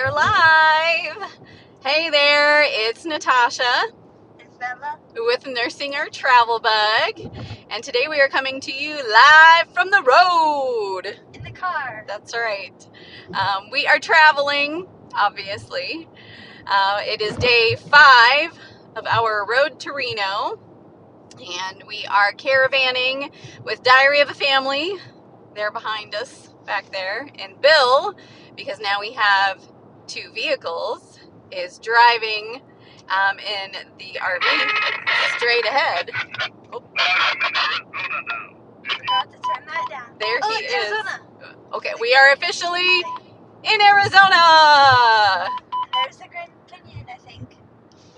are live. Hey there, it's Natasha. It's Bella. With Nursing Our Travel Bug. And today we are coming to you live from the road. In the car. That's right. We are traveling, obviously. It is day 5 of our road to Reno. And we are caravanning with Diary of a Family. They're behind us back there. And Bill, because now we have 2 vehicles, is driving in the RV straight ahead. Oh. Forgot to turn that down. There he is. Arizona. Okay, we are officially in Arizona. There's the Grand Canyon, I think.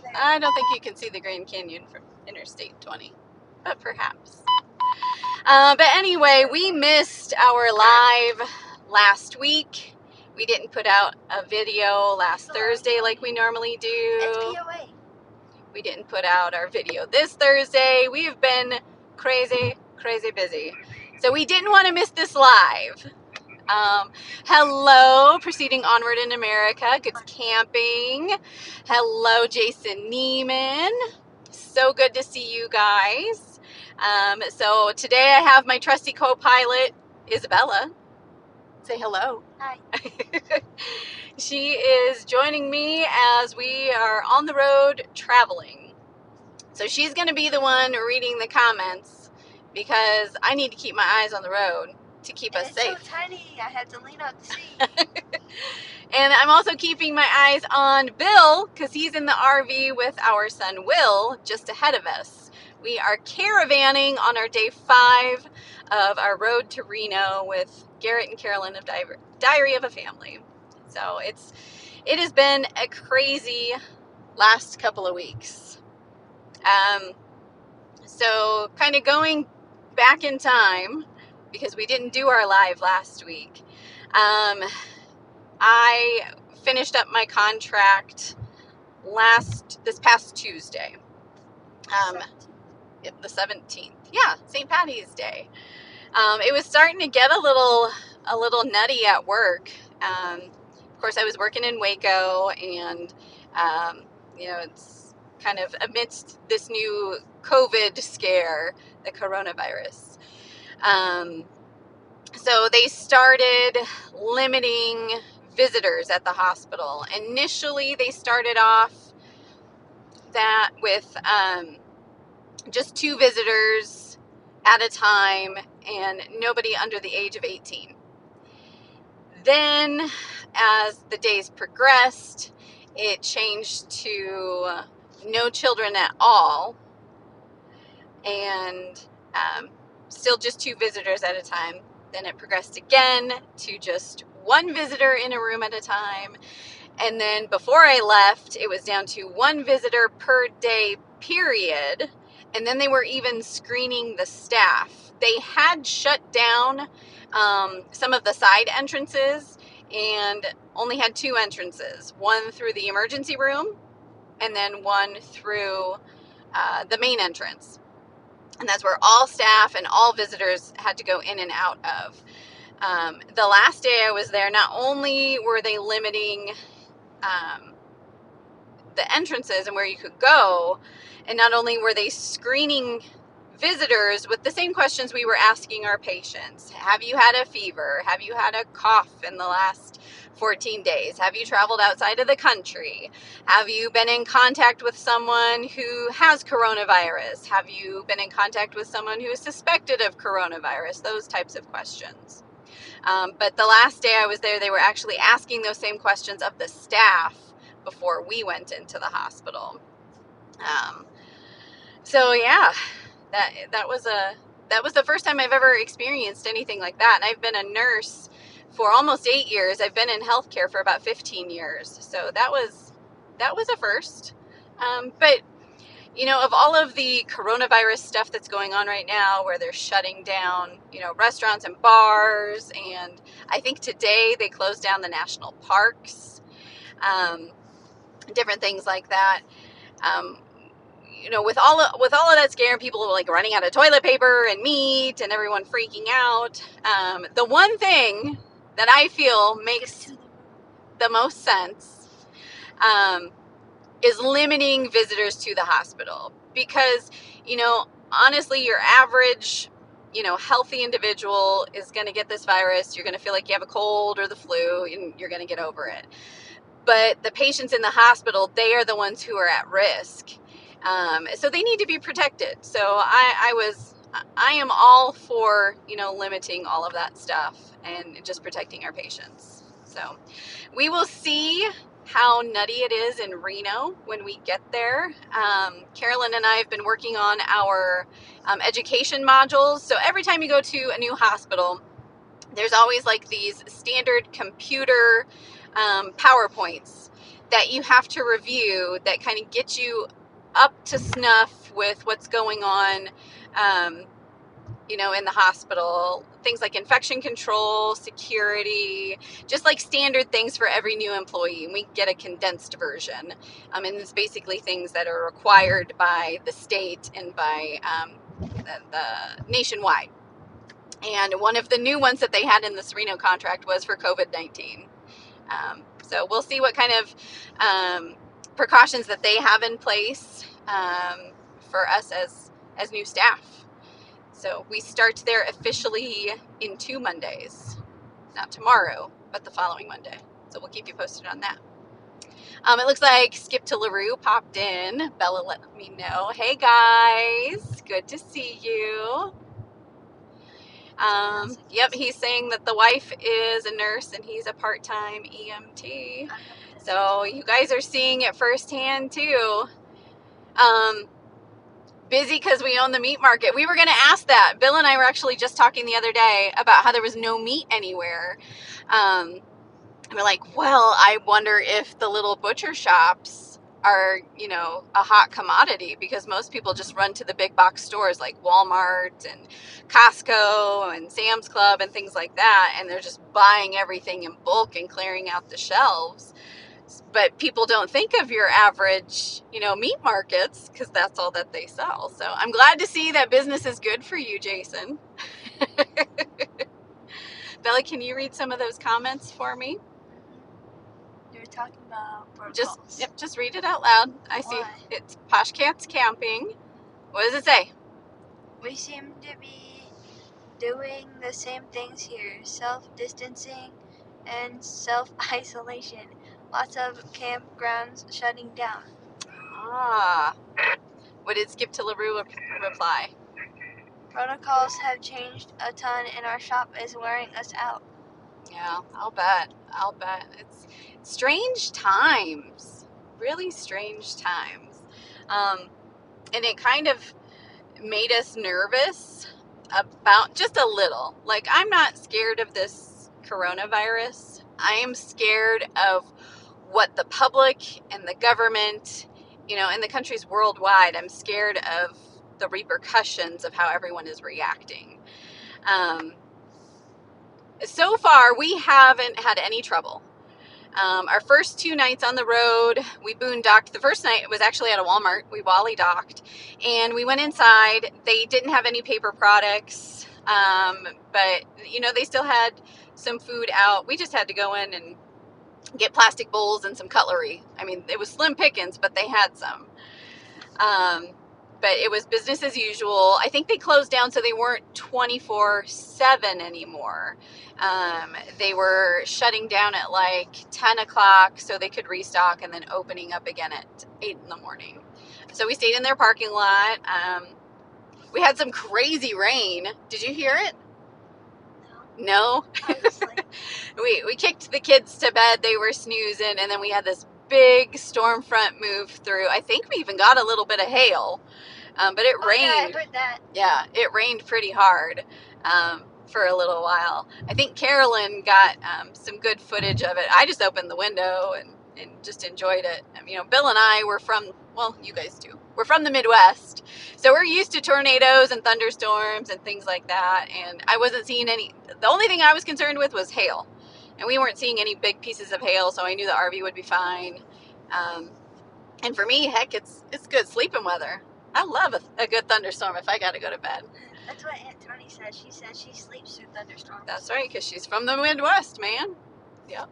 There. I don't think you can see the Grand Canyon from Interstate 20, but perhaps. But anyway, we missed our live last week. We didn't put out a video last Thursday like we normally do. It's POA. We didn't put out our video this Thursday. We've been crazy busy. So we didn't want to miss this live. Hello, Proceeding Onward in America. Good Camping. Hello, Jason Neiman. So good to see you guys. So today I have my trusty co-pilot, Isabella. Say hello. Hi. She is joining me as we are on the road traveling. So she's going to be the one reading the comments because I need to keep my eyes on the road to keep us safe. It's so tiny, I had to lean out to see. And I'm also keeping my eyes on Bill because he's in the RV with our son Will just ahead of us. We are caravanning on our day 5 of our road to Reno with Garrett and Carolyn of Diary of a Family. So it has been a crazy last couple of weeks. So kind of going back in time because we didn't do our live last week. I finished up my contract this past Tuesday. The 17th. Yeah, St. Patty's Day. It was starting to get a little nutty at work. Of course, I was working in Waco, and it's kind of amidst this new COVID scare, the coronavirus. So they started limiting visitors at the hospital. Initially, they started off that with just 2 visitors at a time and nobody under the age of 18. Then, as the days progressed, it changed to no children at all and still just 2 visitors at a time. Then it progressed again to just 1 visitor in a room at a time. And then before I left, it was down to 1 visitor per day, period. And then they were even screening the staff. They had shut down some of the side entrances and only had 2 entrances. One through the emergency room and then one through the main entrance. And that's where all staff and all visitors had to go in and out of. The last day I was there, not only were they limiting the entrances and where you could go, and not only were they screening visitors with the same questions we were asking our patients. Have you had a fever? Have you had a cough in the last 14 days? Have you traveled outside of the country? Have you been in contact with someone who has coronavirus? Have you been in contact with someone who is suspected of coronavirus? Those types of questions. But the last day I was there, they were actually asking those same questions of the staff before we went into the hospital. So yeah, that was the first time I've ever experienced anything like that. And I've been a nurse for almost 8 years. I've been in healthcare for about 15 years. So that was a first. But of all of the coronavirus stuff that's going on right now, where they're shutting down, restaurants and bars, and I think today they closed down the national parks, different things like that. With all of that scare, people were like running out of toilet paper and meat, and everyone freaking out. The one thing that I feel makes the most sense is limiting visitors to the hospital, because, honestly, your average, healthy individual is going to get this virus. You're going to feel like you have a cold or the flu, and you're going to get over it. But the patients in the hospital, they are the ones who are at risk. So they need to be protected. So I am all for, limiting all of that stuff and just protecting our patients. So we will see how nutty it is in Reno when we get there. Carolyn and I have been working on our education modules. So every time you go to a new hospital, there's always like these standard computer PowerPoints that you have to review that kind of get you up to snuff with what's going on, in the hospital. Things like infection control, security, just like standard things for every new employee. And we get a condensed version. And it's basically things that are required by the state and by the nationwide. And one of the new ones that they had in this Reno contract was for COVID-19. So we'll see what kind of precautions that they have in place for us as new staff. So we start there officially in 2 Mondays. Not tomorrow, but the following Monday. So we'll keep you posted on that. It looks like Skip to LaRue popped in. Bella let me know. Hey guys, good to see you. Yep, he's saying that the wife is a nurse and he's a part-time EMT. So you guys are seeing it firsthand too. Busy because we own the meat market. We were going to ask that. Bill and I were actually just talking the other day about how there was no meat anywhere. We're like, well, I wonder if the little butcher shops are, a hot commodity, because most people just run to the big box stores like Walmart and Costco and Sam's Club and things like that, and they're just buying everything in bulk and clearing out the shelves. But people don't think of your average, meat markets, because that's all that they sell. So I'm glad to see that business is good for you, Jason. Bella, can you read some of those comments for me? You're talking about Just read it out loud. I see it's Posh Cats Camping. What does it say? We seem to be doing the same things here: self-distancing and self-isolation. Lots of campgrounds shutting down. What did Skip to LaRue reply? Protocols have changed a ton, and our shop is wearing us out. Yeah, I'll bet. It's strange times. Really strange times. And it kind of made us nervous about, just a little. Like, I'm not scared of this coronavirus. I am scared of what the public and the government, and the countries worldwide, I'm scared of the repercussions of how everyone is reacting. So far, we haven't had any trouble. Our first 2 nights on the road, we boondocked. The first night was actually at a Walmart. We Wally docked, and we went inside. They didn't have any paper products, but they still had some food out. We just had to go in and get plastic bowls and some cutlery. I mean, it was slim pickings, but they had some. But it was business as usual. I think they closed down so they weren't 24/7 anymore. They were shutting down at like 10 o'clock so they could restock, and then opening up again at 8 in the morning. So we stayed in their parking lot. We had some crazy rain. Did you hear it? No? We kicked the kids to bed. They were snoozing, and then we had this big storm front move through. I think we even got a little bit of hail, but it rained. Yeah, I heard that. Yeah, it rained pretty hard for a little while. I think Carolyn got some good footage of it. I just opened the window and just enjoyed it. Bill and I were you guys do. We're from the Midwest, so we're used to tornadoes and thunderstorms and things like that, and I wasn't seeing any. The only thing I was concerned with was hail, and we weren't seeing any big pieces of hail, so I knew the RV would be fine. And for me, heck, it's good sleeping weather. I love a good thunderstorm if I got to go to bed. That's what Aunt Tony said. She said she sleeps through thunderstorms. That's right, because she's from the Midwest, man. Yep.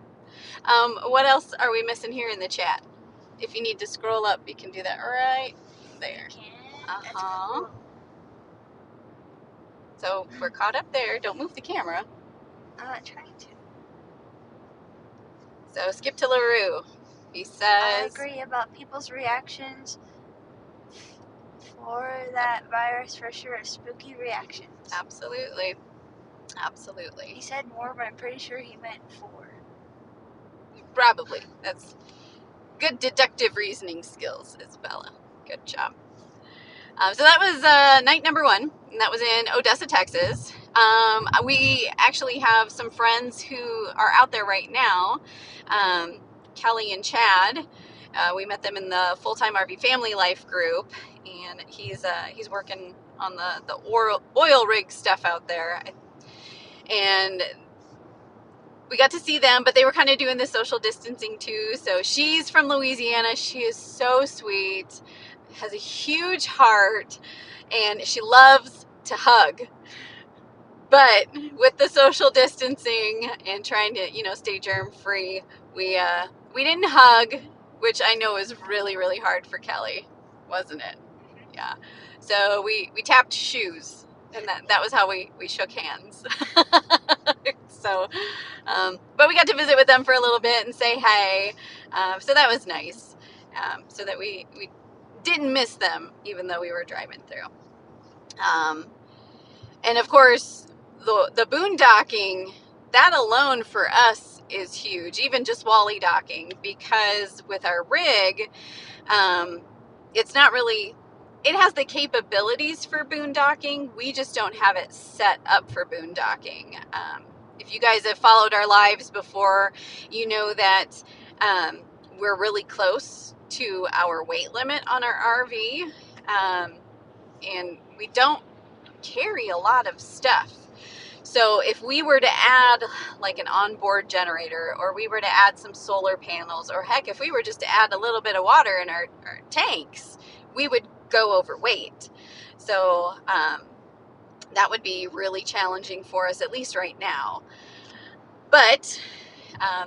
What else are we missing here in the chat? If you need to scroll up, you can do that right there. That's Uh-huh. cool. So we're caught up there. Don't move the camera. I'm not trying to. So skip to LaRue. He says, I agree about people's reactions for that virus for sure. Spooky reactions. absolutely. He Absolutely. said more, but I'm pretty sure he meant 4. Probably. That's good deductive reasoning skills, Isabella. Good job. So that was night number 1, and that was in Odessa, Texas. We actually have some friends who are out there right now, Kelly and Chad. We met them in the Fulltime RV Family Life group, and he's working on the oil rig stuff out there. And we got to see them, but they were kind of doing the social distancing too. So she's from Louisiana. She is so sweet, has a huge heart, and she loves to hug. But with the social distancing and trying to, stay germ free, we didn't hug, which I know is really, really hard for Kelly, wasn't it? Yeah. So we tapped shoes, and that was how we shook hands. So, but we got to visit with them for a little bit and say hey. So that was nice. So that we didn't miss them, even though we were driving through. And of course, the boondocking, that alone for us is huge, even just wally docking, because with our rig, it's not really, it has the capabilities for boondocking. We just don't have it set up for boondocking. If you guys have followed our lives before, you know that we're really close to our weight limit on our RV, and we don't carry a lot of stuff. So if we were to add like an onboard generator, or we were to add some solar panels, or heck, if we were just to add a little bit of water in our tanks, we would go overweight. So that would be really challenging for us, at least right now. But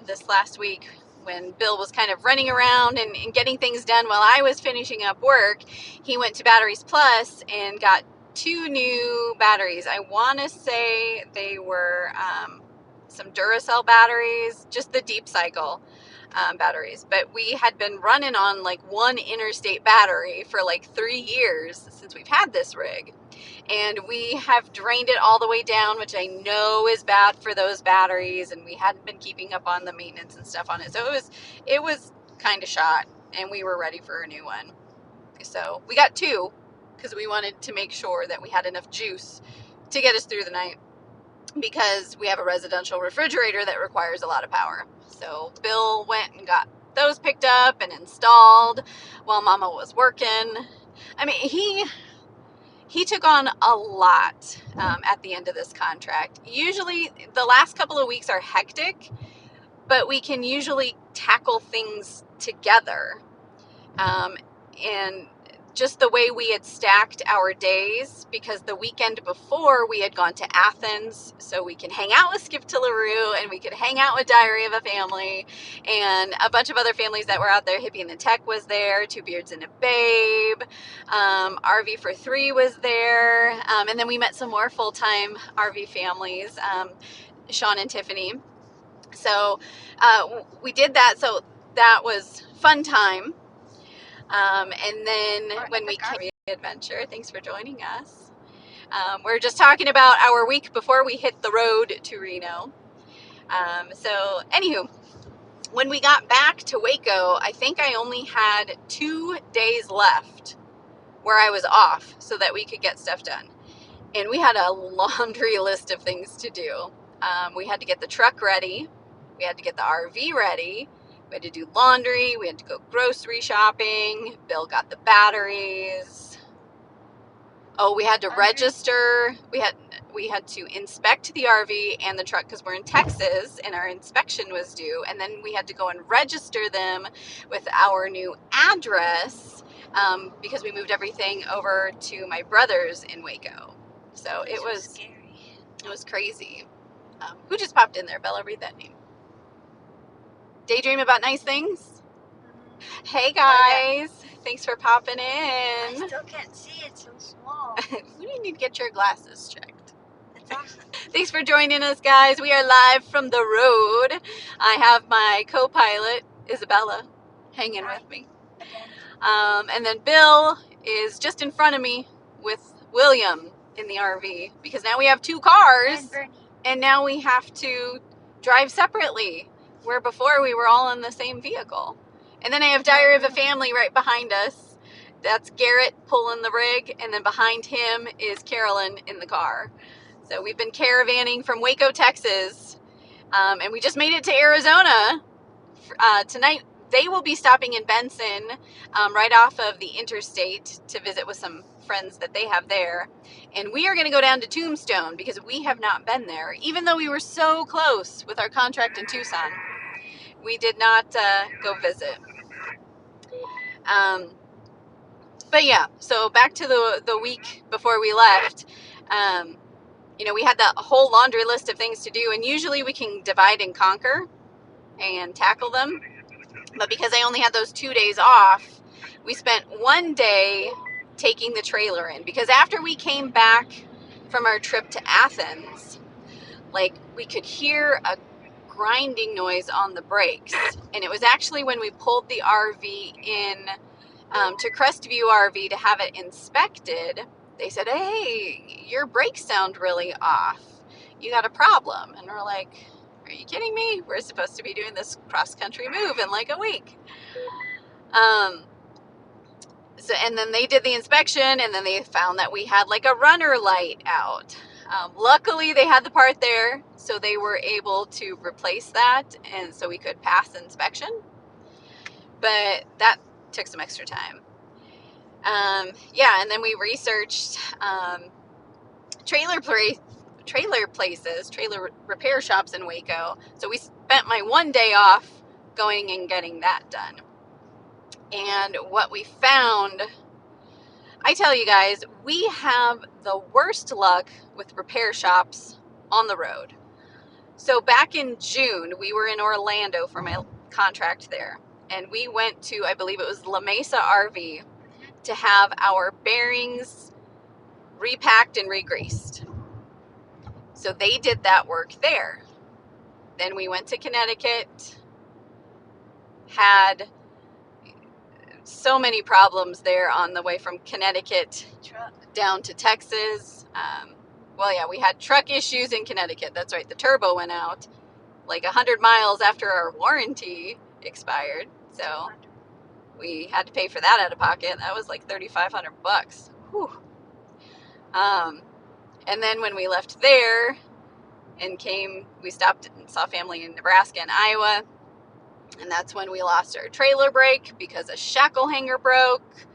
this last week, when Bill was kind of running around and getting things done while I was finishing up work, he went to Batteries Plus and got 2 new batteries. I want to say they were some Duracell batteries, just the deep cycle batteries. But we had been running on like one interstate battery for like 3 years since we've had this rig. And we have drained it all the way down, which I know is bad for those batteries, and we hadn't been keeping up on the maintenance and stuff on it. So it was kind of shot, and we were ready for a new one. So we got 2 because we wanted to make sure that we had enough juice to get us through the night, because we have a residential refrigerator that requires a lot of power. So Bill went and got those picked up and installed while Mama was working. I mean, he took on a lot at the end of this contract. Usually the last couple of weeks are hectic, but we can usually tackle things together. And just the way we had stacked our days, because the weekend before we had gone to Athens, so we can hang out with Skip to LaRue, and we could hang out with Diary of a Family, and a bunch of other families that were out there. Hippie and the Tech was there, Two Beards and a Babe, RV for 3 was there, and then we met some more full-time RV families, Sean and Tiffany. So we did that, so that was fun time. And then when we came to adventure, thanks for joining us. We're just talking about our week before we hit the road to Reno. So anywho, when we got back to Waco, I think I only had 2 days left where I was off so that we could get stuff done. And we had a laundry list of things to do. We had to get the truck ready. We had to get the RV ready. We had to do laundry. We had to go grocery shopping. Bill got the batteries. Oh, we had to register. We had to inspect the RV and the truck because we're in Texas and our inspection was due. And then we had to go and register them with our new address because we moved everything over to my brother's in Waco. So it was scary. It was crazy. Who just popped in there? Bella, read that name. Daydream about nice things. Hey Oh, yeah. guys, thanks for popping I in. still can't see, it's so small. We need to get your glasses checked. It's on. Thanks for joining us, guys. We are live from the road. I have my co-pilot, Isabella, hanging Hi. with me. Again. And then Bill is just in front of me with William in the RV because now we have two cars And Bernie. and now we have to drive separately, where before we were all in the same vehicle. And then I have Diary of a Family right behind us. That's Garrett pulling the rig, and then behind him is Carolyn in the car. So we've been caravanning from Waco, Texas, and we just made it to Arizona. Tonight they will be stopping in Benson, right off of the interstate, to visit with some friends that they have there. And we are going to go down to Tombstone because we have not been there, even though we were so close with our contract in Tucson. We did not go visit. But yeah, so back to the week before we left. We had that whole laundry list of things to do, and usually we can divide and conquer and tackle them. But because I only had those 2 days off, we spent one day taking the trailer in. Because after we came back from our trip to Athens, like, we could hear a grinding noise on the brakes. And it was actually when we pulled the RV in to Crestview RV to have it inspected. They said, hey, your brakes sound really off. You got a problem. And we're like, are you kidding me? We're supposed to be doing this cross-country move in like a week. And then they did the inspection, and then they found that we had like a runner light out. Luckily, they had the part there, so they were able to replace that, and so we could pass inspection. But that took some extra time. And then we researched trailer repair shops in Waco. So we spent my one day off going and getting that done. And what we found, I tell you guys, we have the worst luck with repair shops on the road. So back in June, we were in Orlando for my contract there. And we went to, I believe it was La Mesa RV, to have our bearings repacked and re-greased. So they did that work there. Then we went to Connecticut, had so many problems there on the way from Connecticut down to Texas. We had truck issues in Connecticut. That's right, the turbo went out like 100 miles after our warranty expired. So we had to pay for that out of pocket. That was like $3,500. Whew. And then when we left there and we stopped and saw family in Nebraska and Iowa. And that's when we lost our trailer brake because a shackle hanger broke.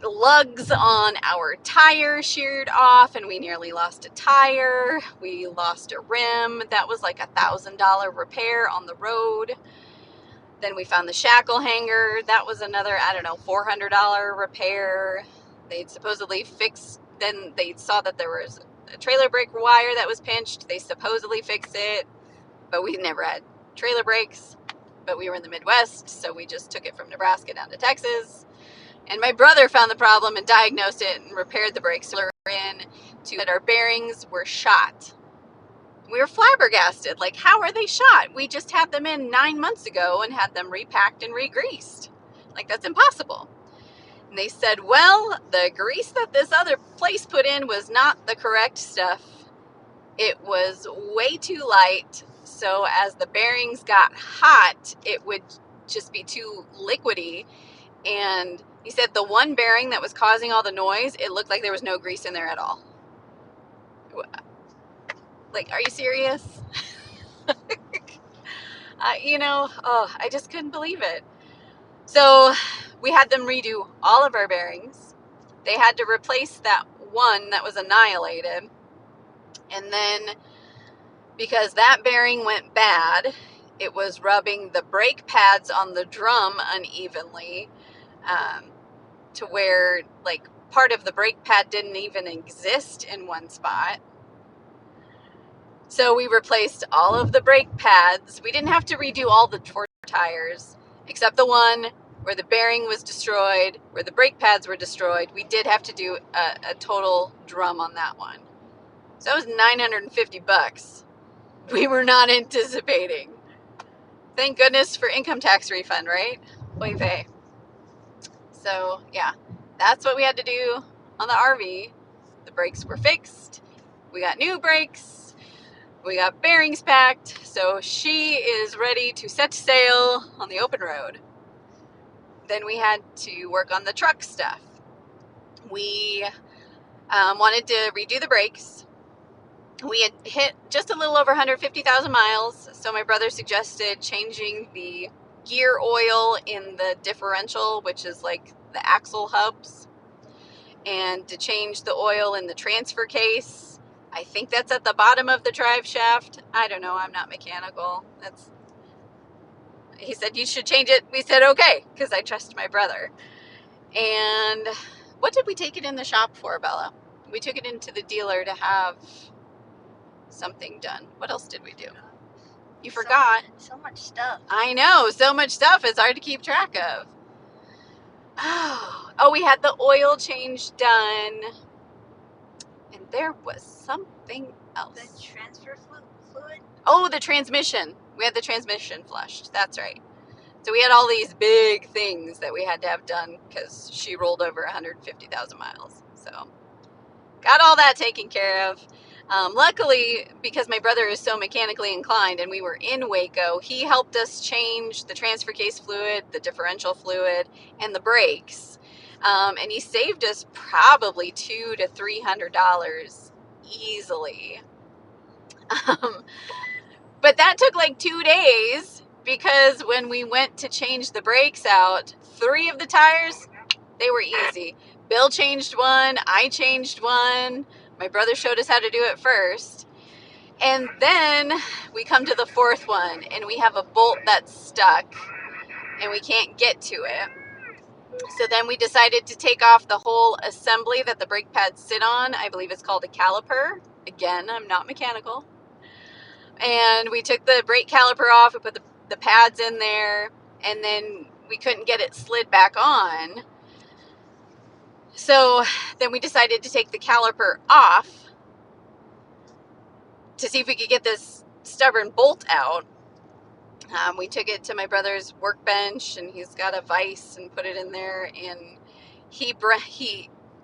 Lugs on our tire sheared off, and we nearly lost a tire. We lost a rim. That was like $1,000 repair on the road. Then we found the shackle hanger. That was another, $400 repair. They'd supposedly fixed, then they saw that there was a trailer brake wire that was pinched. They supposedly fixed it, but we never had trailer brakes. But we were in the Midwest, so we just took it from Nebraska down to Texas. And my brother found the problem and diagnosed it and repaired the brakes. So we were that our bearings were shot. We were flabbergasted. Like, how are they shot? We just had them in 9 months ago and had them repacked and re-greased. Like, that's impossible. And they said, well, the grease that this other place put in was not the correct stuff. It was way too light. So as the bearings got hot, it would just be too liquidy. And he said the one bearing that was causing all the noise, it looked like there was no grease in there at all. Like, are you serious? I just couldn't believe it. So we had them redo all of our bearings. They had to replace that one that was annihilated. And then because that bearing went bad, it was rubbing the brake pads on the drum unevenly, to where like part of the brake pad didn't even exist in one spot. So we replaced all of the brake pads. We didn't have to redo all the tires, except the one where the bearing was destroyed, where the brake pads were destroyed. We did have to do a total drum on that one. So that was $950. We were not anticipating. Thank goodness for income tax refund, right? Oy vey. So yeah, that's what we had to do on the RV. The brakes were fixed. We got new brakes. We got bearings packed. So she is ready to set sail on the open road. Then we had to work on the truck stuff. We wanted to redo the brakes. We had hit just a little over 150,000 miles, so my brother suggested changing the gear oil in the differential, which is like the axle hubs, and to change the oil in the transfer case. I think that's at the bottom of the drive shaft. I don't know, I'm not mechanical. He said you should change it. We said okay, because I trust my brother. And what did we take it in the shop for, Bella? We took it into the dealer to have something done. What else did we do? You forgot. So much stuff. I know, so much stuff. It's hard to keep track of. Oh, we had the oil change done. And there was something else. The transfer fluid? Oh, the transmission. We had the transmission flushed. That's right. So we had all these big things that we had to have done because she rolled over 150,000 miles. So got all that taken care of. Luckily, because my brother is so mechanically inclined and we were in Waco, he helped us change the transfer case fluid, the differential fluid, and the brakes. And he saved us probably $200 to $300 easily. But that took like 2 days because when we went to change the brakes out, 3 of the tires, they were easy. Bill changed one, I changed one. My brother showed us how to do it first. And then we come to the 4th one and we have a bolt that's stuck and we can't get to it. So then we decided to take off the whole assembly that the brake pads sit on. I believe it's called a caliper. Again, I'm not mechanical. And we took the brake caliper off, we put the pads in there, and then we couldn't get it slid back on. So then we decided to take the caliper off to see if we could get this stubborn bolt out. We took it to my brother's workbench, and he's got a vise and put it in there, and he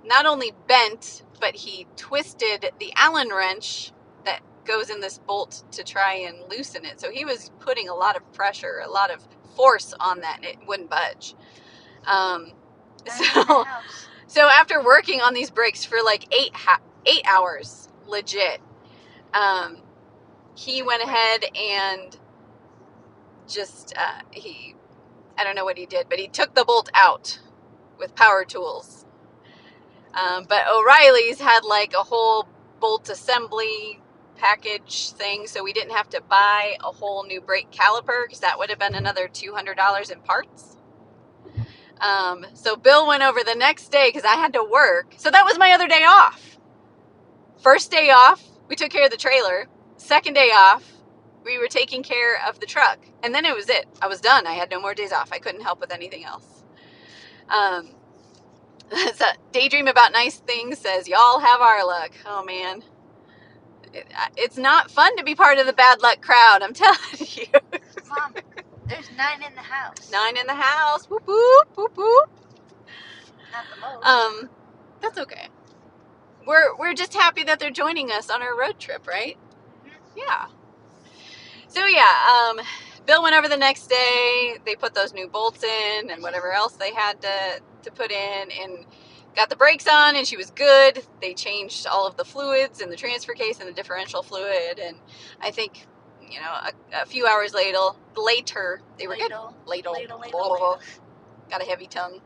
not only bent, but he twisted the Allen wrench that goes in this bolt to try and loosen it. So he was putting a lot of pressure, a lot of force on that, and it wouldn't budge. So after working on these brakes for like 8 hours, legit, he went ahead and just, I don't know what he did, but he took the bolt out with power tools. But O'Reilly's had like a whole bolt assembly package thing, so we didn't have to buy a whole new brake caliper because that would have been another $200 in parts. So Bill went over the next day because I had to work. So that was my other day off. First day off, we took care of the trailer. Second day off, we were taking care of the truck. And then it was it. I was done. I had no more days off. I couldn't help with anything else. So Daydream About Nice Things says, y'all have our luck. Oh, man. It's not fun to be part of the bad luck crowd, I'm telling you. Mom, there's 9 in the house. 9 in the house. Whoop, whoop, whoop, whoop. Not the most. That's okay. We're just happy that they're joining us on our road trip, right? Mm-hmm. Yeah. So yeah, Bill went over the next day. They put those new bolts in and whatever else they had to put in, and got the brakes on, and she was good. They changed all of the fluids in the transfer case and the differential fluid, and I think, you know, a few hours later, they were good. Ladle. Got a heavy tongue.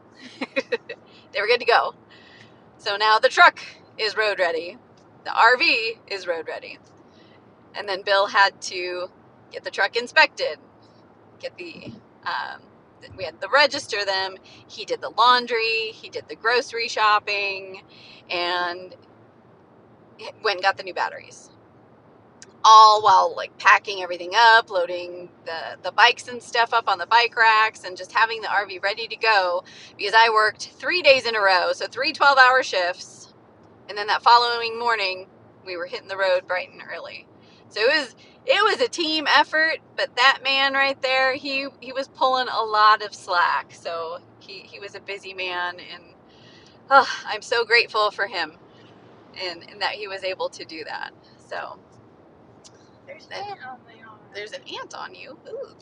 They were good to go. So now the truck is road ready. The RV is road ready. And then Bill had to get the truck inspected. We had to register them. He did the laundry. He did the grocery shopping, and went and got the new batteries. all while like packing everything up, loading the bikes and stuff up on the bike racks, and just having the RV ready to go, because I worked 3 days in a row, so 3 12-hour shifts, and then that following morning we were hitting the road bright and early. So it was a team effort, but that man right there, he was pulling a lot of slack. So he was a busy man, and I'm so grateful for him and that he was able to do that. So There's an ant on my arm. there's an ant on you. Ooh.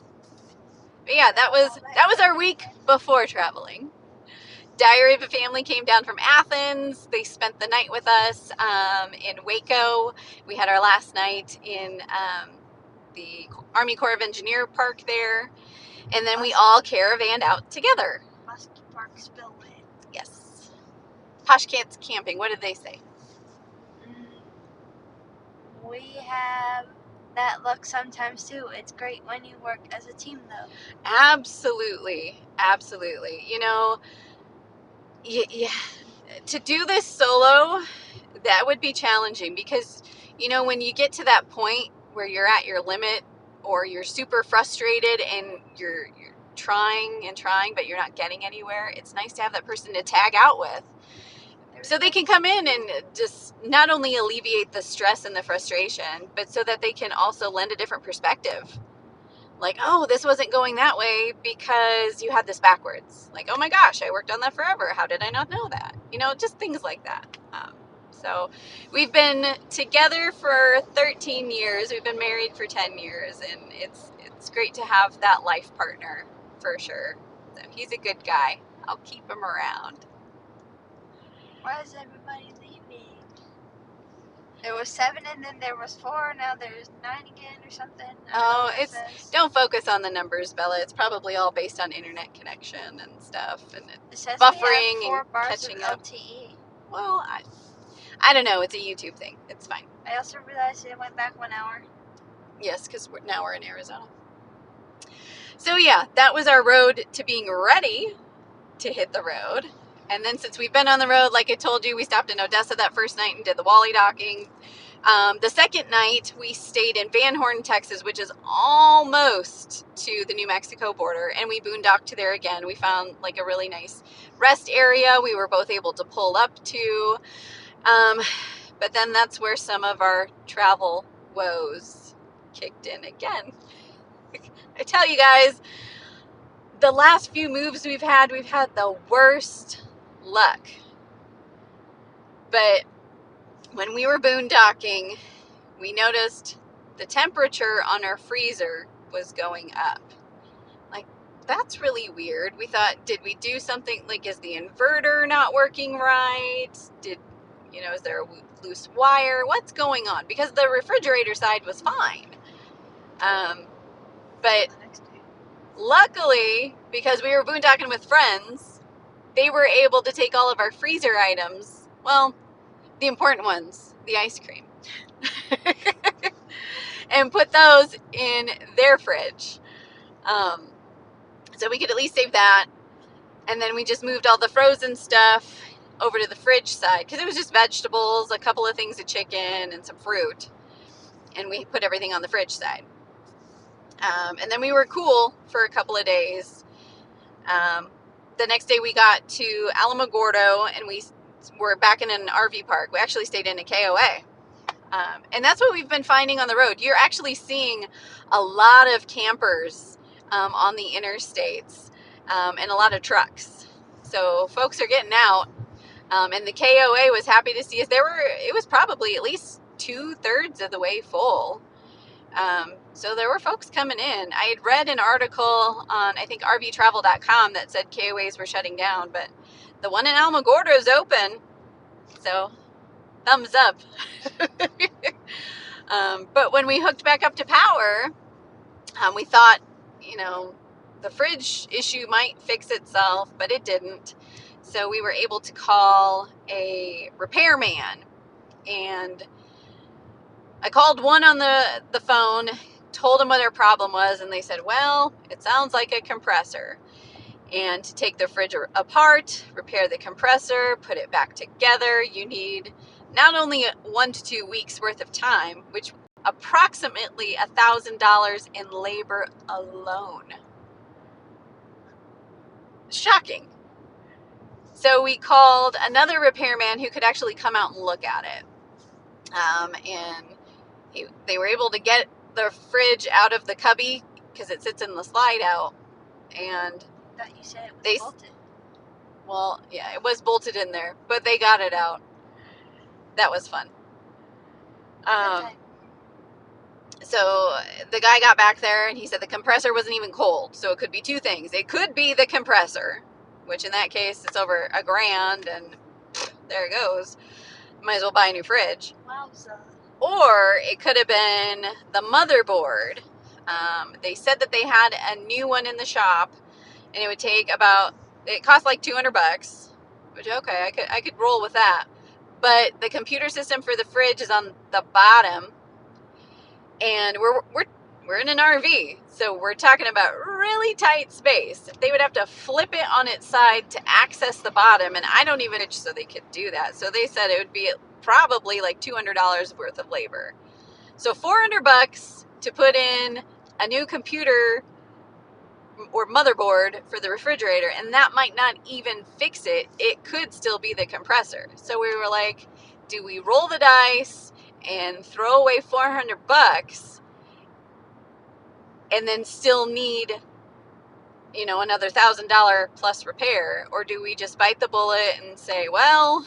But yeah, that was our week before traveling. Diary of a Family came down from Athens. They spent the night with us in Waco. We had our last night in the Army Corps of Engineer Park there. And then we all caravanned out together. Muskie Park Spillway. Yes. Posh Cats Camping. What did they say? We have that luck sometimes too. It's great when you work as a team though. Absolutely. Absolutely. You know, yeah, to do this solo, that would be challenging, because, you know, when you get to that point where you're at your limit, or you're super frustrated and you're trying and trying, but you're not getting anywhere, it's nice to have that person to tag out with. So they can come in and just not only alleviate the stress and the frustration, but so that they can also lend a different perspective. Like, oh, this wasn't going that way because you had this backwards. Like, oh my gosh, I worked on that forever. How did I not know that? You know, just things like that. So we've been together for 13 years. We've been married for 10 years, and it's great to have that life partner for sure. So he's a good guy. I'll keep him around. Why is everybody leaving? There was 7 and then there was 4. Now there's 9 again or something. Oh, don't focus on the numbers, Bella. It's probably all based on internet connection and stuff, and it says buffering we have 4 and bars catching of up. LTE. Well, I don't know. It's a YouTube thing. It's fine. I also realized it went back 1 hour. Yes, because now we're in Arizona. So yeah, that was our road to being ready to hit the road. And then since we've been on the road, like I told you, we stopped in Odessa that first night and did the Wally docking. The second night, we stayed in Van Horn, Texas, which is almost to the New Mexico border, and we boondocked there again. We found like a really nice rest area we were both able to pull up to. But then that's where some of our travel woes kicked in again. I tell you guys, the last few moves we've had the worst luck. But when we were boondocking, we noticed the temperature on our freezer was going up. Like, that's really weird. We thought, did we do something? Like, is the inverter not working right? Is there a loose wire? What's going on? Because the refrigerator side was fine. But luckily, because we were boondocking with friends, they were able to take all of our freezer items. Well, the important ones, the ice cream. And put those in their fridge. So we could at least save that. And then we just moved all the frozen stuff over to the fridge side, because it was just vegetables, a couple of things of chicken, and some fruit. And we put everything on the fridge side. And then we were cool for a couple of days. The next day we got to Alamogordo, and we were back in an RV park. We actually stayed in a KOA. And that's what we've been finding on the road. You're actually seeing a lot of campers on the interstates, and a lot of trucks. So folks are getting out. And the KOA was happy to see us. It was probably at least 2/3 of the way full. So there were folks coming in. I had read an article on, I think, RVtravel.com that said KOAs were shutting down, but the one in Alamogordo is open. So thumbs up. But when we hooked back up to power, we thought, the fridge issue might fix itself, but it didn't. So we were able to call a repairman, and I called one on the phone, told them what their problem was, and they said, well, it sounds like a compressor. And to take the fridge apart, repair the compressor, put it back together, you need not only 1 to 2 weeks worth of time, which approximately $1,000 in labor alone. Shocking. So we called another repairman who could actually come out and look at it. And they were able to get the fridge out of the cubby because it sits in the slide out. And I thought you said it was bolted. Well, yeah, it was bolted in there, but they got it out. That was fun. So the guy got back there and he said the compressor wasn't even cold. So it could be two things. It could be the compressor, which in that case it's over $1,000 and there it goes. Might as well buy a new fridge. Wowza. Or it could have been the motherboard. They said that they had a new one in the shop and it would take it cost like $200, which okay, I could roll with that. But the computer system for the fridge is on the bottom. And we're in an RV, so we're talking about really tight space. They would have to flip it on its side to access the bottom, and I don't even so they could do that. So they said it would be probably like $200 worth of labor. So $400 to put in a new computer or motherboard for the refrigerator, and that might not even fix it. It could still be the compressor. So we were like, do we roll the dice and throw away $400 and then still need, another $1,000 plus repair? Or do we just bite the bullet and say, well,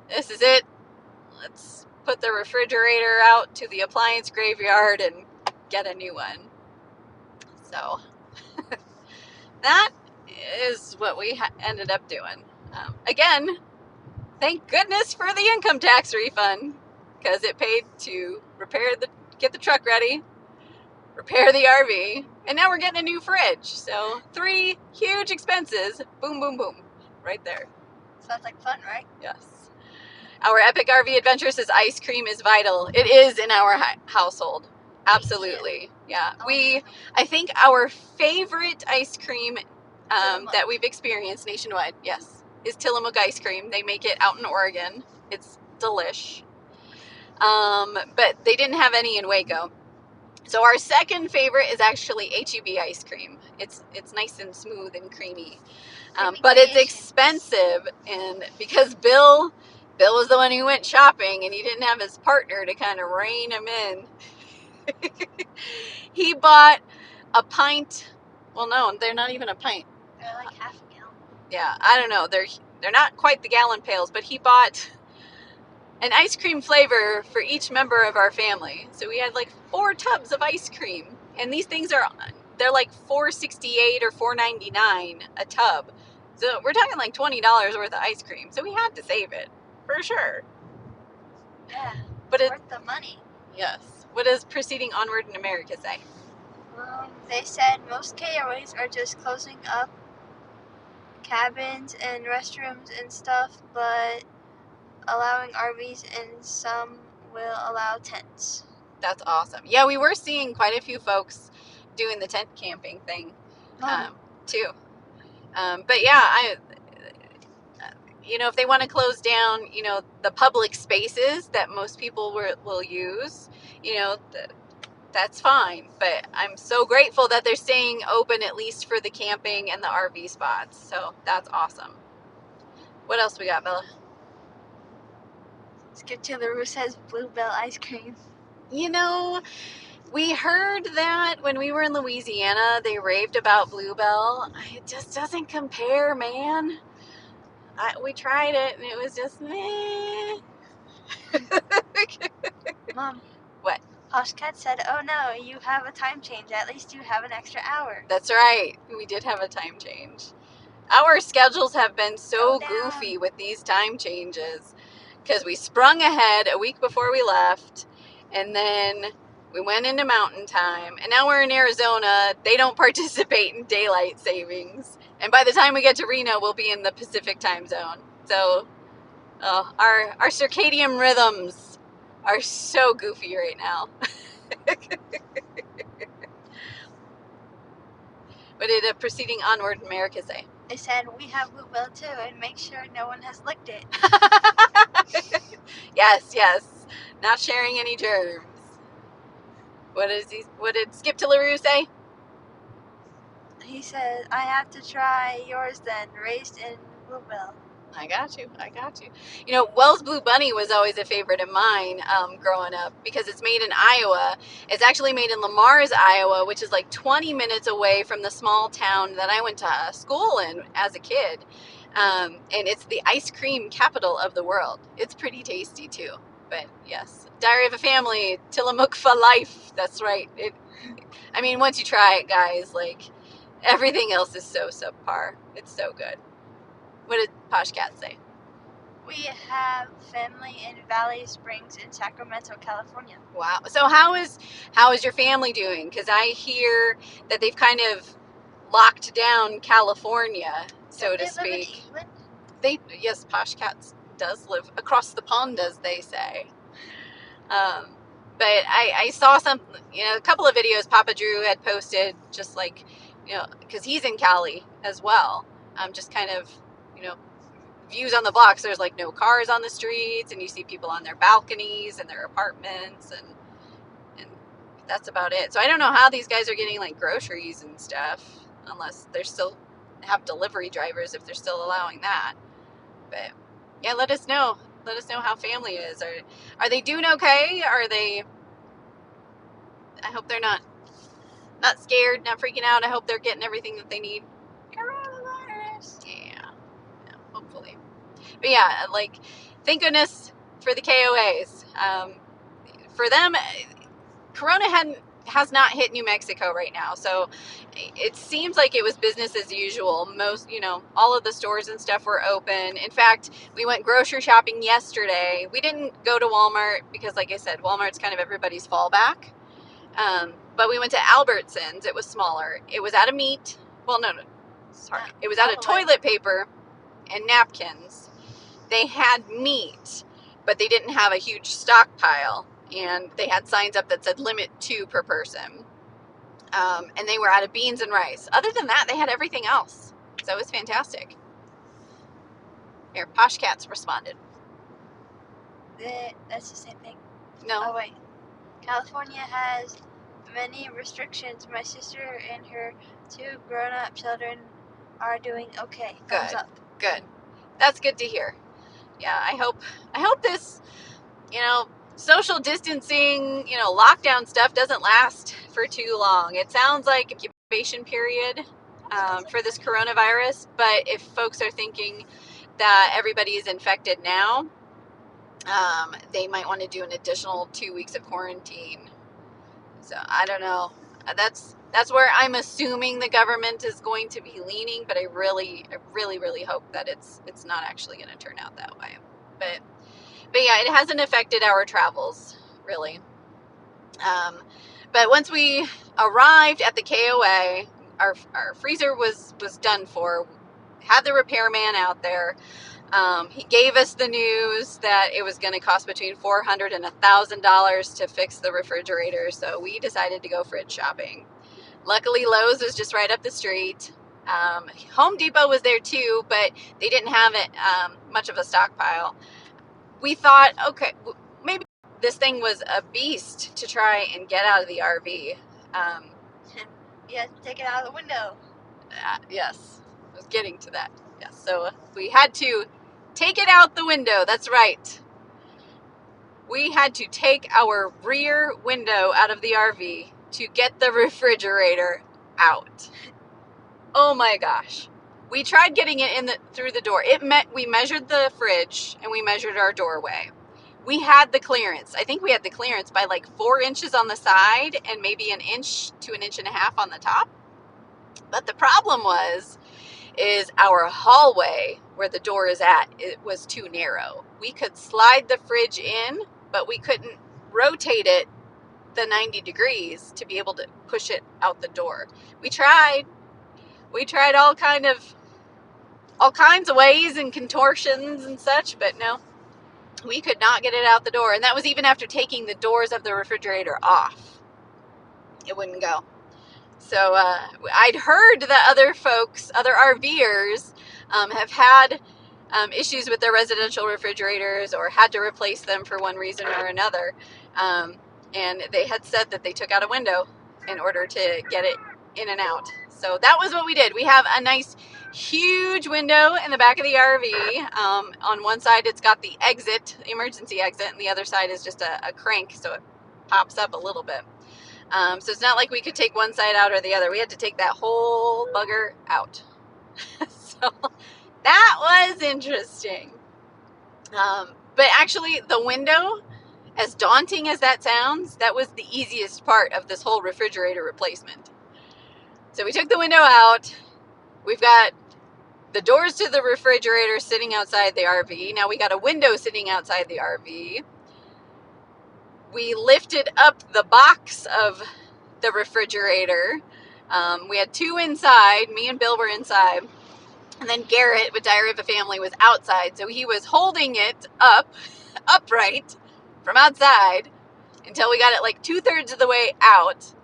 this is it. Let's put the refrigerator out to the appliance graveyard and get a new one. So that is what we ended up doing. Again, thank goodness for the income tax refund, because it paid to get the truck ready, repair the RV, and now we're getting a new fridge. So 3 huge expenses, boom, boom, boom, right there. Sounds like fun, right? Yes. Our Epic RV Adventure says ice cream is vital. It is in our household. Absolutely. Yeah. I think our favorite ice cream that we've experienced nationwide, yes, is Tillamook ice cream. They make it out in Oregon. It's delish. But they didn't have any in Waco. So our second favorite is actually HEB ice cream. It's nice and smooth and creamy. But it's expensive, and because Bill was the one who went shopping and he didn't have his partner to kind of rein him in. He bought a pint. Well, no, they're not even a pint. They're like half a gallon. Yeah, I don't know. They're not quite the gallon pails, but he bought an ice cream flavor for each member of our family. So we had like 4 tubs of ice cream, and these things they're like $4.68 or $4.99 a tub. So we're talking like $20 worth of ice cream. So we had to save it for sure. Yeah, but it's worth the money. Yes. What does Proceeding Onward in America say? They said most KOAs are just closing up cabins and restrooms and stuff, but allowing RVs and some will allow tents. That's awesome. Yeah, we were seeing quite a few folks doing the tent camping thing too. But yeah, if they want to close down, the public spaces that most people will use, that's fine. But I'm so grateful that they're staying open, at least for the camping and the RV spots. So that's awesome. What else we got, Bella? Skip to the Roof says Bluebell ice cream. We heard that when we were in Louisiana, they raved about Bluebell. It just doesn't compare, man. We tried it and it was just meh. Mom. What? Poshcat said, oh no, you have a time change. At least you have an extra hour. That's right. We did have a time change. Our schedules have been so goofy with these time changes because we sprung ahead a week before we left, and then we went into mountain time, and now we're in Arizona. They don't participate in daylight savings, and by the time we get to Reno, we'll be in the Pacific time zone. So our circadian rhythms are so goofy right now. What did Proceeding Onward in America say? They said, we have Bluebell too, and make sure no one has licked it. Yes. Not sharing any germs. What did Skip to LaRue say? He said, I have to try yours then, raised in Bluebell. I got you. You know, Wells Blue Bunny was always a favorite of mine growing up because it's made in Iowa. It's actually made in Lamar's, Iowa, which is like 20 minutes away from the small town that I went to school in as a kid. And it's the ice cream capital of the world. It's pretty tasty too. But yes, Diary of a Family, Tillamook for life. That's right. I mean, once you try it, guys, like everything else is so subpar. It's so good. What did Posh Cat say? We have family in Valley Springs in Sacramento, California. Wow. So how is your family doing? Because I hear that they've kind of locked down California, so Don't to they live in speak. England? Yes, Posh Cat does live across the pond, as they say. But I saw a couple of videos Papa Drew had posted, just like, because he's in Cali as well. Just kind of, views on the blocks. There's like no cars on the streets, and you see people on their balconies and their apartments, and that's about it. So I don't know how these guys are getting like groceries and stuff, unless they're still have delivery drivers, if they're still allowing that. But yeah, let us know. Let us know how family is. Are they doing okay? I hope they're not scared, not freaking out. I hope they're getting everything that they need. Coronavirus. Yeah, hopefully. But yeah, like, thank goodness for the KOAs. For them, Corona has not hit New Mexico right now, so it seems like it was business as usual. Most, all of the stores and stuff were open. In fact, we went grocery shopping yesterday. We didn't go to Walmart because, like I said, Walmart's kind of everybody's fallback. But we went to Albertsons. It was smaller. It was out of meat. Well, no, sorry. It was out of toilet paper and napkins. They had meat, but they didn't have a huge stockpile. And they had signs up that said limit 2 per person. And they were out of beans and rice. Other than that, they had everything else. So it was fantastic. Here, Posh Cats responded. That's the same thing. No. Oh, wait. California has many restrictions. My sister and her 2 grown-up children are doing okay. Thumbs up. Good. That's good to hear. Yeah, I hope this, social distancing, lockdown stuff doesn't last for too long. It sounds like incubation period for this coronavirus, but if folks are thinking that everybody is infected now, they might want to do an additional 2 weeks of quarantine. So I don't know. That's where I'm assuming the government is going to be leaning, but I really hope that it's not actually going to turn out that way. But yeah, it hasn't affected our travels really. But once we arrived at the KOA, our freezer was done for. Had the repairman out there. He gave us the news that it was going to cost between $400 and $1,000 to fix the refrigerator, so we decided to go fridge shopping. Luckily, Lowe's was just right up the street. Home Depot was there too, but they didn't have it much of a stockpile. We thought, okay, maybe this thing was a beast to try and get out of the RV. Yeah, take it out of the window. Yes, I was getting to that. Yes, so we had to take it out the window. That's right. We had to take our rear window out of the RV to get the refrigerator out. Oh my gosh. We tried getting it through the door. We measured the fridge and we measured our doorway. We had the clearance. I think we had the clearance by like 4 inches on the side and maybe 1 inch to 1.5 inches on the top. But the problem is our hallway where the door is at, it was too narrow. We could slide the fridge in, but we couldn't rotate it the 90 degrees to be able to push it out the door. We tried all kinds of ways and contortions and such, but no, we could not get it out the door. And that was even after taking the doors of the refrigerator off. It wouldn't go. So I'd heard that other RVers have had issues with their residential refrigerators or had to replace them for one reason or another. and they had said that they took out a window in order to get it in and out. So that was what we did. We have a nice huge window in the back of the RV. On one side it's got the exit, emergency exit, and the other side is just a crank, so it pops up a little bit. So it's not like we could take one side out or the other. We had to take that whole bugger out. So that was interesting. But actually the window, as daunting as that sounds, that was the easiest part of this whole refrigerator replacement. So we took the window out. We've got the doors to the refrigerator sitting outside the RV. Now we got a window sitting outside the RV. We lifted up the box of the refrigerator. We had two inside. Me and Bill were inside. And then Garrett, with Diary of a Family, was outside. So he was holding it upright from outside until we got it like 2/3 of the way out.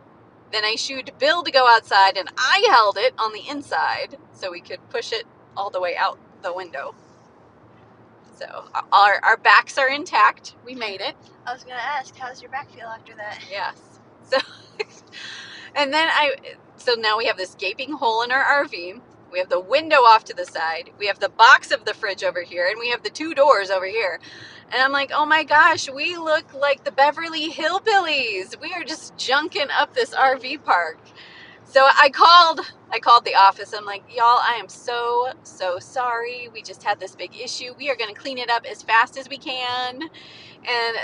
Then I shooed Bill to go outside, and I held it on the inside so we could push it all the way out the window. So our backs are intact. We made it. I was gonna ask, how's your back feel after that? Yes. So, and then so now we have this gaping hole in our RV. We have the window off to the side. We have the box of the fridge over here, and we have the two doors over here. And I'm like, oh my gosh, we look like the Beverly Hillbillies. We are just junking up this RV park. So I called the office. I'm like, y'all, I am so sorry. We just had this big issue. We are going to clean it up as fast as we can. And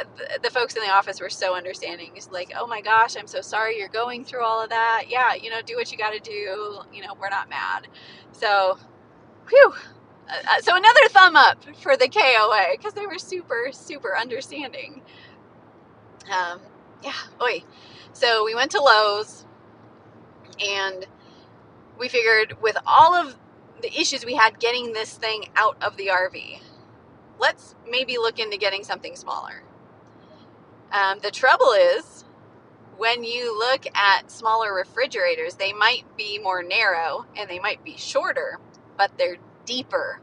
the folks in the office were so understanding. It's like, oh my gosh, I'm so sorry you're going through all of that. Yeah, do what you got to do. We're not mad. So, whew. So another thumb up for the KOA, because they were super understanding. Yeah, oi. So we went to Lowe's, and we figured with all of the issues we had getting this thing out of the RV, let's maybe look into getting something smaller. The trouble is, when you look at smaller refrigerators, they might be more narrow and they might be shorter, but they're deeper.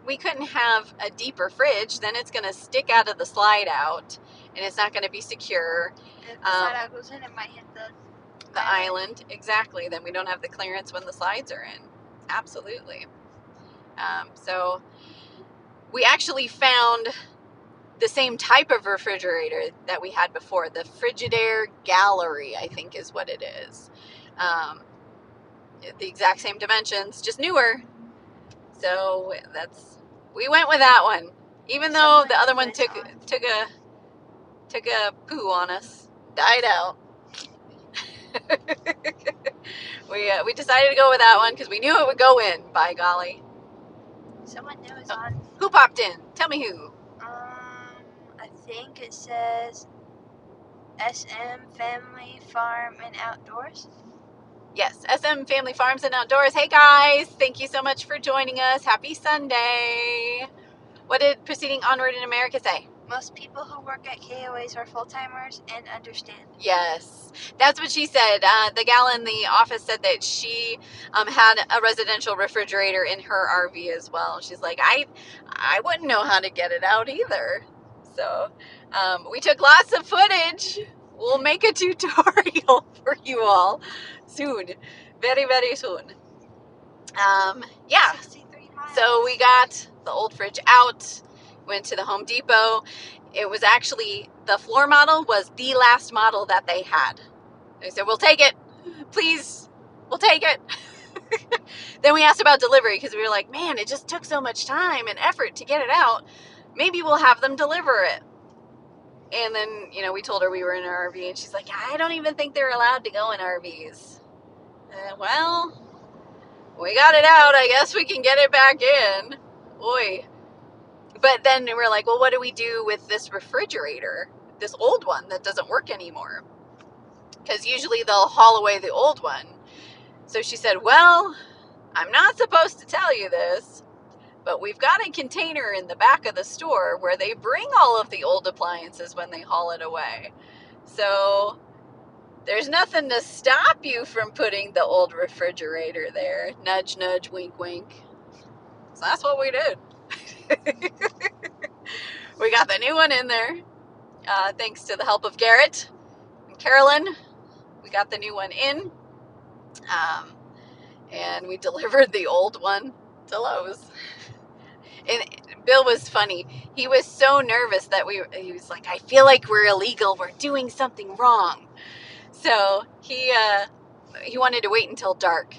We couldn't have a deeper fridge, then it's going to stick out of the slide out and it's not going to be secure. If the slide out goes in, it might hit the island. Exactly. Then we don't have the clearance when the slides are in. Absolutely. So we actually found the same type of refrigerator that we had before. The Frigidaire Gallery, I think is what it is. The exact same dimensions, just newer. So we went with that one, even though the other one took a poo on us, died out. We decided to go with that one because we knew it would go in. By golly. Someone new is on. Who popped in? Tell me who. I think it says SM Family Farm and Outdoors. Yes, SM Family Farms and Outdoors. Hey guys, thank you so much for joining us. Happy Sunday. What did Proceeding Onward in America say? Most people who work at KOAs are full-timers and understand. Yes, that's what she said. The gal in the office said that she had a residential refrigerator in her RV as well. She's like, I wouldn't know how to get it out either. So we took lots of footage. We'll make a tutorial for you all soon. Very soon. Yeah. 63 miles. So we got the old fridge out, went to the Home Depot. It was actually, the floor model was the last model that they had. They said, we'll take it. Please, we'll take it. Then we asked about delivery because we were like, man, it just took so much time and effort to get it out. Maybe we'll have them deliver it. And then, we told her we were in an RV, and she's like, I don't even think they're allowed to go in RVs. Well, we got it out. I guess we can get it back in. Oi. But then we're like, well, what do we do with this refrigerator, this old one that doesn't work anymore? Because usually they'll haul away the old one. So she said, well, I'm not supposed to tell you this, but we've got a container in the back of the store where they bring all of the old appliances when they haul it away. So there's nothing to stop you from putting the old refrigerator there. Nudge, nudge, wink, wink. So that's what we did. We got the new one in there. thanks to the help of Garrett and Carolyn. We got the new one in, and we delivered the old one to Lowe's. And Bill was funny. He was so nervous that he was like, I feel like we're illegal. We're doing something wrong. So he wanted to wait until dark.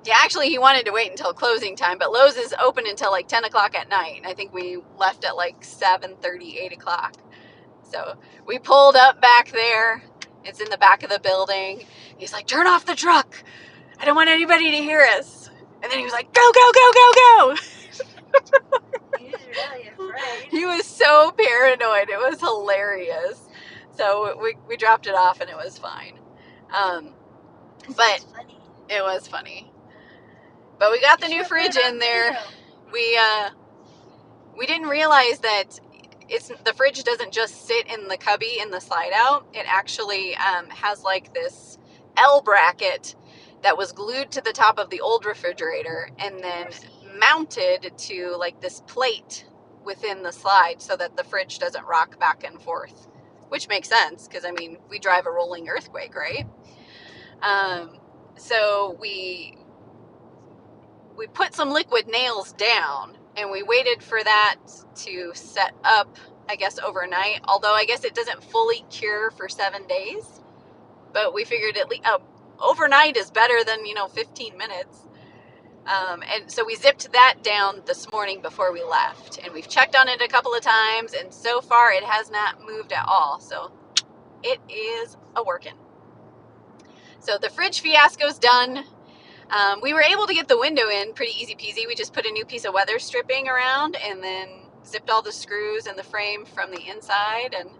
Yeah, actually, he wanted to wait until closing time, but Lowe's is open until like 10 o'clock at night. And I think we left at like 7:30, 8 o'clock. So we pulled up back there. It's in the back of the building. He's like, turn off the truck. I don't want anybody to hear us. And then he was like, go, go, go, go, go. He was really afraid. He was so paranoid. It was hilarious. So we dropped it off and it was fine. But funny. it was funny. But we got the new fridge in there. We didn't realize that the fridge doesn't just sit in the cubby in the slide out. It actually has like this L bracket that was glued to the top of the old refrigerator and then mounted to like this plate within the slide so that the fridge doesn't rock back and forth, which makes sense because I mean we drive a rolling earthquake, right? So we put some liquid nails down and we waited for that to set up, I guess, overnight. Although I guess it doesn't fully cure for 7 days, but we figured at least overnight is better than 15 minutes. And so we zipped that down this morning before we left, and we've checked on it a couple of times, and so far it has not moved at all. So it is a working. So the fridge fiasco's done. We were able to get the window in pretty easy peasy. We just put a new piece of weather stripping around and then zipped all the screws in the frame from the inside. And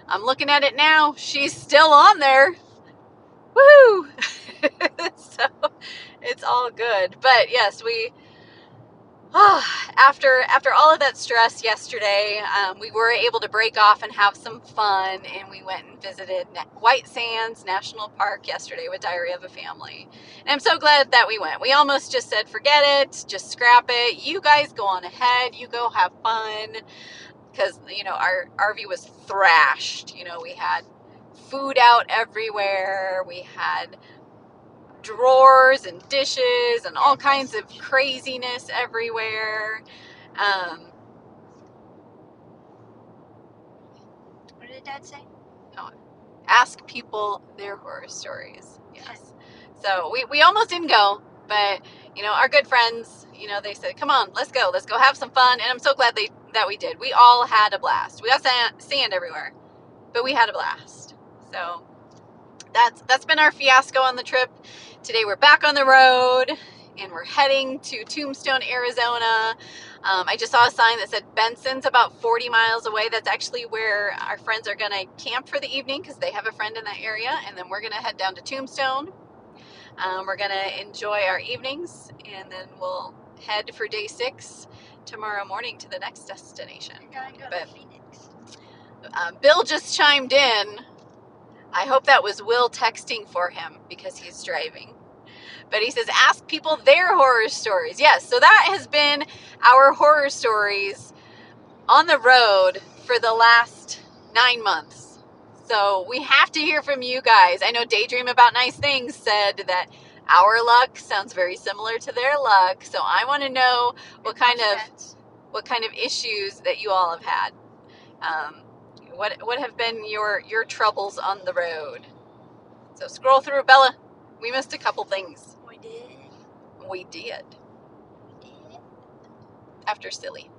I'm looking at it now. She's still on there. Woohoo! So it's all good. But yes, after all of that stress yesterday, we were able to break off and have some fun, and we went and visited White Sands National Park yesterday with Diary of a Family. And I'm so glad that we went. We almost just said, forget it, just scrap it. You guys go on ahead, you go have fun, because, our RV was thrashed. We had food out everywhere. We had drawers and dishes and all kinds of craziness everywhere. What did Dad say? Ask people their horror stories. Yes. So we almost didn't go, but our good friends, they said, come on, let's go have some fun. And I'm so glad that we did. We all had a blast. We got sand everywhere, but we had a blast. So that's been our fiasco on the trip. Today we're back on the road and we're heading to Tombstone, Arizona. I just saw a sign that said Benson's about 40 miles away. That's actually where our friends are going to camp for the evening because they have a friend in that area. And then we're going to head down to Tombstone. We're going to enjoy our evenings and then we'll head for day 6 tomorrow morning to the next destination. We're going to go to Phoenix. Bill just chimed in. I hope that was Will texting for him because he's driving. But he says, ask people their horror stories. Yes, so that has been our horror stories on the road for the last 9 months. So we have to hear from you guys. I know Daydream About Nice Things said that our luck sounds very similar to their luck. So I want to know what kind of issues that you all have had. What have been your troubles on the road? So scroll through, Bella. We missed a couple things. We did. After silly.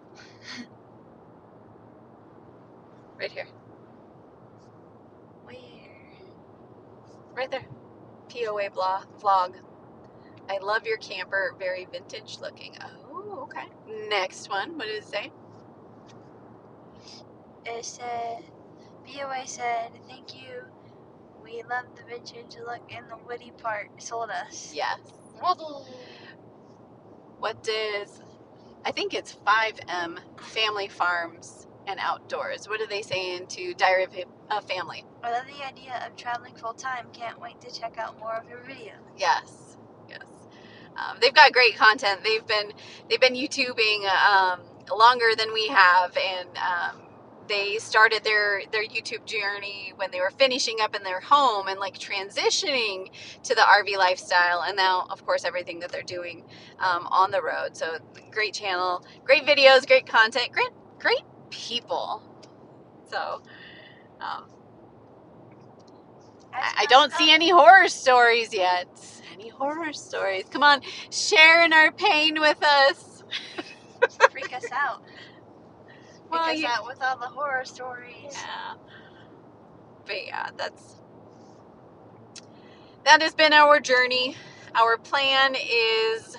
Right here. Where? Right there. POA vlog. I love your camper. Very vintage looking. Oh, okay. Next one. What did it say? It said, BOA said, thank you. We love the vintage look and the woody part. Sold us. Yes. What does, I think it's 5M, Family Farms and Outdoors. What are they saying to Diary of a Family? I love the idea of traveling full time. Can't wait to check out more of your videos. Yes. Yes. They've got great content. They've been YouTubing longer than we have, and they started their YouTube journey when they were finishing up in their home and like transitioning to the RV lifestyle, and now of course everything that they're doing on the road. So great channel, great videos, great content, great people. So I don't see any horror stories yet. Any horror stories? Come on, sharing our pain with us. Freak us out. Well, Freak us out with all the horror stories. Yeah. But yeah, that has been our journey. Our plan is,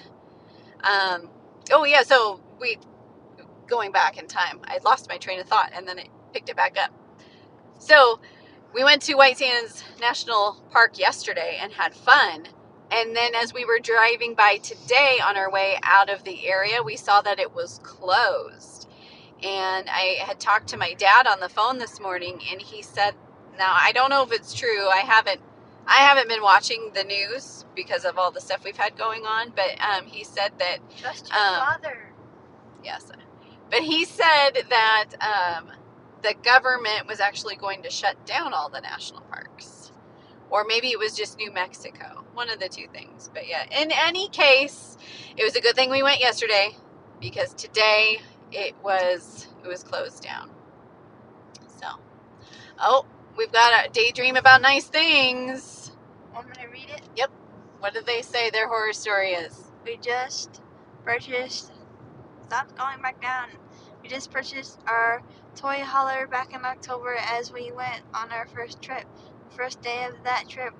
oh yeah, so going back in time, I lost my train of thought and then it picked it back up. So we went to White Sands National Park yesterday and had fun. And then as we were driving by today on our way out of the area, we saw that it was closed. And I had talked to my dad on the phone this morning, and he said, now I don't know if it's true. I haven't been watching the news because of all the stuff we've had going on, but he said that trust your father. Yes. But he said that the government was actually going to shut down all the national parks. Or maybe it was just New Mexico. One of the two things. But yeah, in any case, it was a good thing we went yesterday because today it was closed down. So, oh, we've got a daydream about nice things. Want me to read it? Yep. What did they say their horror story is? We just purchased, stop going back down. We just purchased our toy hauler back in October as we went on our first trip. First day of that trip,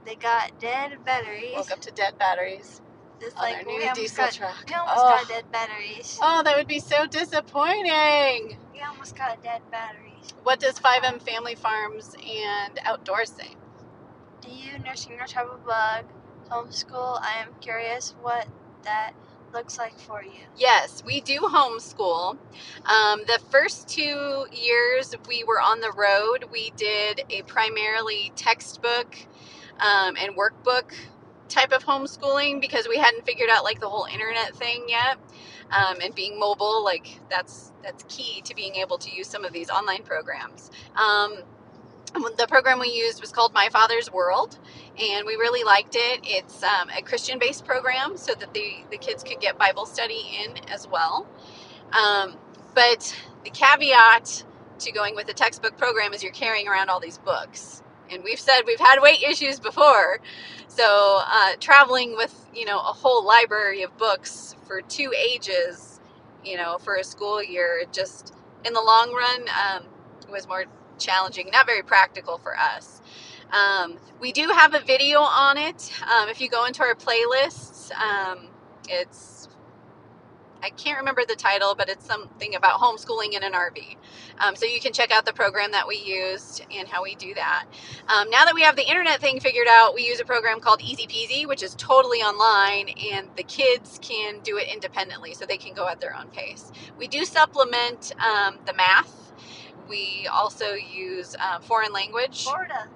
they got dead batteries. Woke up to dead batteries. Just on like their new diesel truck. We almost got dead batteries. Oh, that would be so disappointing. We almost got dead batteries. What does 5M Family Farms and Outdoors say? Do you nursing or travel bug homeschool? I am curious what that looks like for you. Yes, we do homeschool. The first 2 years we were on the road, we did a primarily textbook and workbook type of homeschooling because we hadn't figured out like the whole internet thing yet. And being mobile, like that's key to being able to use some of these online programs. The program we used was called My Father's World, and we really liked it. It's a Christian-based program so that the kids could get Bible study in as well. But the caveat to going with the textbook program is you're carrying around all these books. And we've said we've had weight issues before. So traveling with, a whole library of books for 2 ages, for a school year, just in the long run was more challenging, not very practical for us. We do have a video on it. If you go into our playlists, I can't remember the title, but it's something about homeschooling in an RV. So you can check out the program that we used and how we do that. Now that we have the internet thing figured out, we use a program called Easy Peasy, which is totally online, and the kids can do it independently, so they can go at their own pace. We do supplement the math. We also use foreign language. Florida.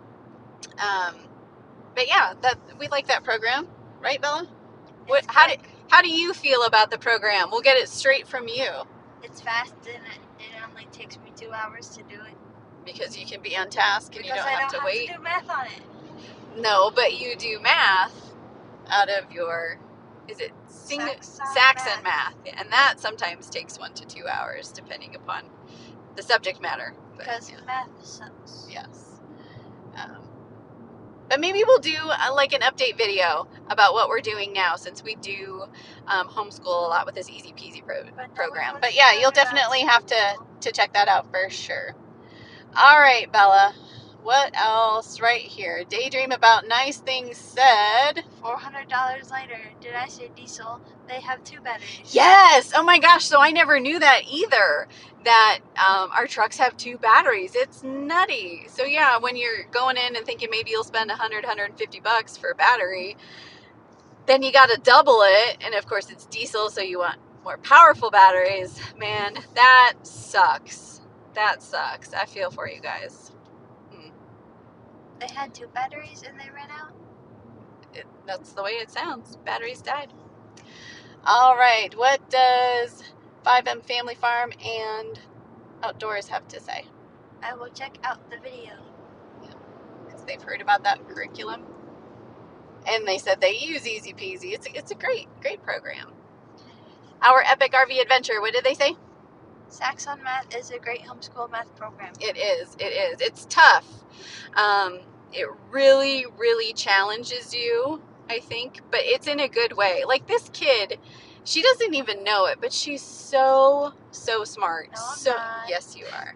But yeah, we like that program, right, Bella? How do you feel about the program? We'll get it straight from you. It's fast and it only takes me 2 hours to do it. Because you can be on task and you don't have to wait. I don't have to do math on it. No, but you do math out of your, is it Saxon math? And that sometimes takes 1 to 2 hours depending upon the subject matter. Because math sucks. Yes. But maybe we'll do like an update video about what we're doing now, since we do homeschool a lot with this Easy Peasy program. But yeah, you'll definitely have to check that out for sure. All right, Bella. What else right here? Daydream about nice things said. $400 later. Did I say diesel? They have 2 batteries. Yes. Oh my gosh. So I never knew that either. That our trucks have 2 batteries. It's nutty. So yeah, when you're going in and thinking maybe you'll spend $150 for a battery, then you got to double it. And of course it's diesel, so you want more powerful batteries. Man, that sucks. That sucks. I feel for you guys. They had 2 batteries and they ran out? That's the way it sounds. Batteries died. All right. What does 5M Family Farm and outdoors have to say. I will check out the video. Because they've heard about that curriculum. And they said they use Easy Peasy. It's a great program. Our Epic RV Adventure, what did they say? Sax on Math is a great homeschool math program. It is. It's tough. It really, really challenges you, I think, but it's in a good way. Like this kid, she doesn't even know it, but she's so smart. No, I'm so not. Yes, you are.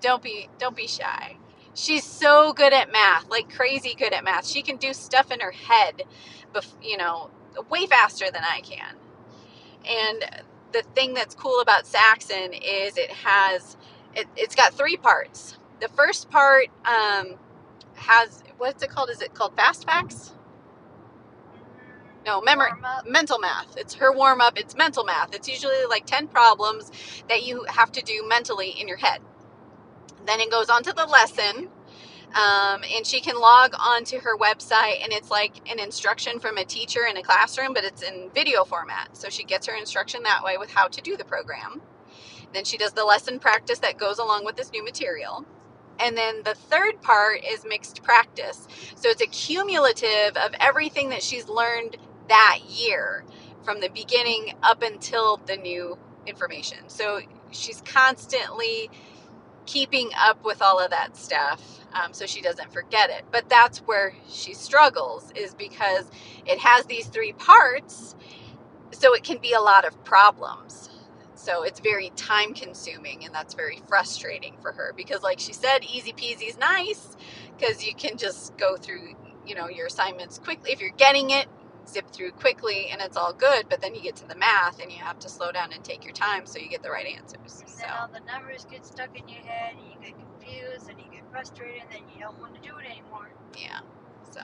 Don't be shy. She's so good at math, like crazy good at math. She can do stuff in her head, way faster than I can. And the thing that's cool about Saxon is it's got 3 parts. The first part has, what's it called? Is it called Fast Facts? No, mental math. It's her warm up. It's mental math. It's usually like 10 problems that you have to do mentally in your head. Then it goes on to the lesson. And she can log on to her website, and it's like an instruction from a teacher in a classroom, but it's in video format. So she gets her instruction that way with how to do the program. Then she does the lesson practice that goes along with this new material. And then the third part is mixed practice. So it's a cumulative of everything that she's learned that year from the beginning up until the new information. So she's constantly keeping up with all of that stuff, so she doesn't forget it. But that's where she struggles, is because it has these 3 parts, so it can be a lot of problems. So it's very time consuming, and that's very frustrating for her, because like she said, Easy Peasy is nice because you can just go through your assignments quickly. If you're getting it, zip through quickly and it's all good, but then you get to the math and you have to slow down and take your time so you get the right answers. And then all the numbers get stuck in your head and you get confused and you get frustrated and then you don't want to do it anymore. Yeah, so